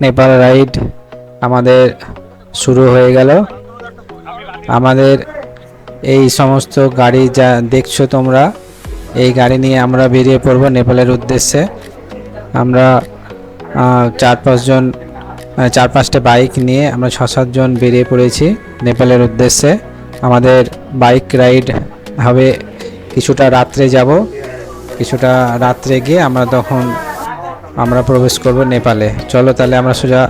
Nepal ride আমাদের শুরু হয়ে গেল। আমাদের এই সমস্ত গাড়ি যা দেখছো তোমরা, এই গাড়ি নিয়ে আমরা বেরিয়ে পড়ব নেপালের উদ্দেশ্যে। আমরা 4-5টা বাইক নিয়ে আমরা 6-7 জন বেরিয়ে পড়েছি নেপালের উদ্দেশ্যে। আমাদের বাইক রাইড হবে, কিছুটা রাত্রে যাব, কিছুটা রাত্রে গিয়ে আমরা প্রবেশ করব নেপালে। চলো তাহলে আমরা সোজা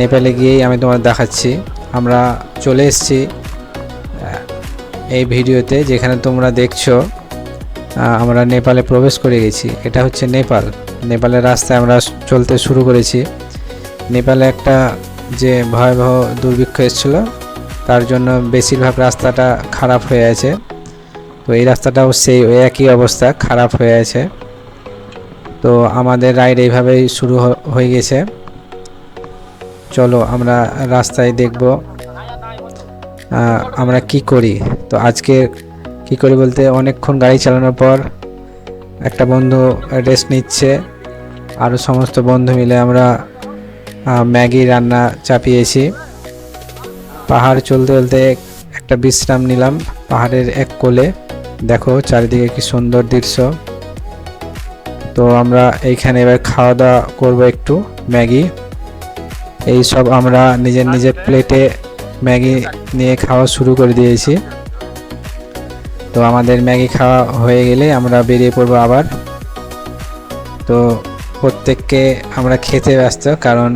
নেপালে গিয়েই আমি তোমাদের দেখাচ্ছি। আমরা চলে এসেছি এই ভিডিওতে, যেখানে তোমরা দেখছো আমরা নেপালে প্রবেশ করে গেছি। এটা হচ্ছে নেপালের রাস্তায় আমরা চলতে শুরু করেছি। নেপালে একটা যে ভয়াবহ দুর্ভিক্ষ এসেছিল, তার জন্য বেশিরভাগ রাস্তাটা খারাপ হয়ে আছে। তো এই রাস্তাটাও সেই একই অবস্থা, খারাপ হয়ে আছে। তো আমাদের রাইড এইভাবেই শুরু হয়ে গেছে। চলো আমরা রাস্তায় দেখব আমরা কি করি। তো আজকে কি করি বলতে, অনেকক্ষণ গাড়ি চালানোর পর একটা বন্ধু রেস্ট নিচ্ছে, আরও সমস্ত বন্ধু মিলে আমরা ম্যাগি রান্না চাপিয়েছি। পাহাড় চলতে চলতে একটা বিশ্রাম নিলাম পাহাড়ের এক কোলে। দেখো চারিদিকে কি সুন্দর দৃশ্য। তো আমরা এইখানে এবার খাওয়া দাওয়া করবো একটু ম্যাগি। এই সব আমরা নিজের প্লেটে ম্যাগি নিয়ে খাওয়া শুরু করে দিয়েছি। তো আমাদের ম্যাগি খাওয়া হয়ে গেলে আমরা বেরিয়ে পড়বো আবার। তো প্রত্যেককে আমরা খেতে ব্যস্ত, কারণ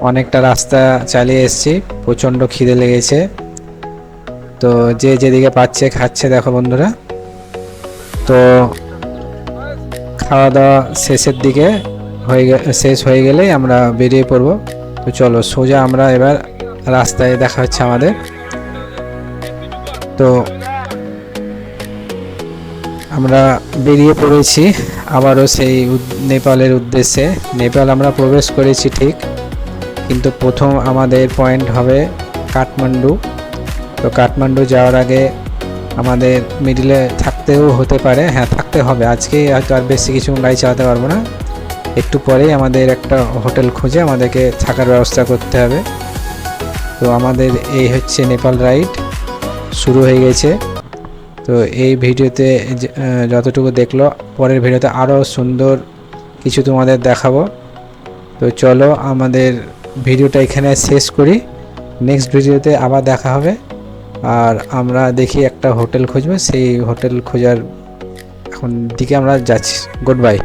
অনেকটা রাস্তা চালিয়ে এসেছি, প্রচণ্ড খিদে লেগেছে। তো যে যেদিকে পাচ্ছে খাচ্ছে, দেখো বন্ধুরা। তো খাওয়া দাওয়া শেষের দিকে শেষ হয়ে গেলেই আমরা বেরিয়ে পড়ব। তো চলো সোজা আমরা এবার রাস্তায় দেখা হচ্ছে আমাদের। তো আমরা বেরিয়ে পড়েছি আবারও সেই নেপালের উদ্দেশ্যে। নেপাল আমরা প্রবেশ করেছি ঠিক, কিন্তু প্রথম আমাদের পয়েন্ট হবে কাঠমান্ডু। তো কাঠমান্ডু যাওয়ার আগে আমাদের মিডিলে থাকতেও হতে পারে, হ্যাঁ থাকতে হবে। আজকে হয়তো আর বেশি কিছু গাড়ি চালাতে পারবো না, একটু পরেই আমাদের একটা হোটেল খুঁজে আমাদেরকে থাকার ব্যবস্থা করতে হবে। তো আমাদের এই হচ্ছে নেপাল রাইড শুরু হয়ে গেছে। তো এই ভিডিওতে যতটুকু দেখলো, পরের ভিডিওতে আরও সুন্দর কিছু তোমাদের দেখাবো। তো চলো আমাদের ভিডিওটা এখানে শেষ করি, নেক্সট ভিডিওতে আবার দেখা হবে। আর আমরা দেখি একটা হোটেল খুঁজবো, সেই হোটেল খোঁজার এখন দিকে আমরা যাচ্ছি। Good bye.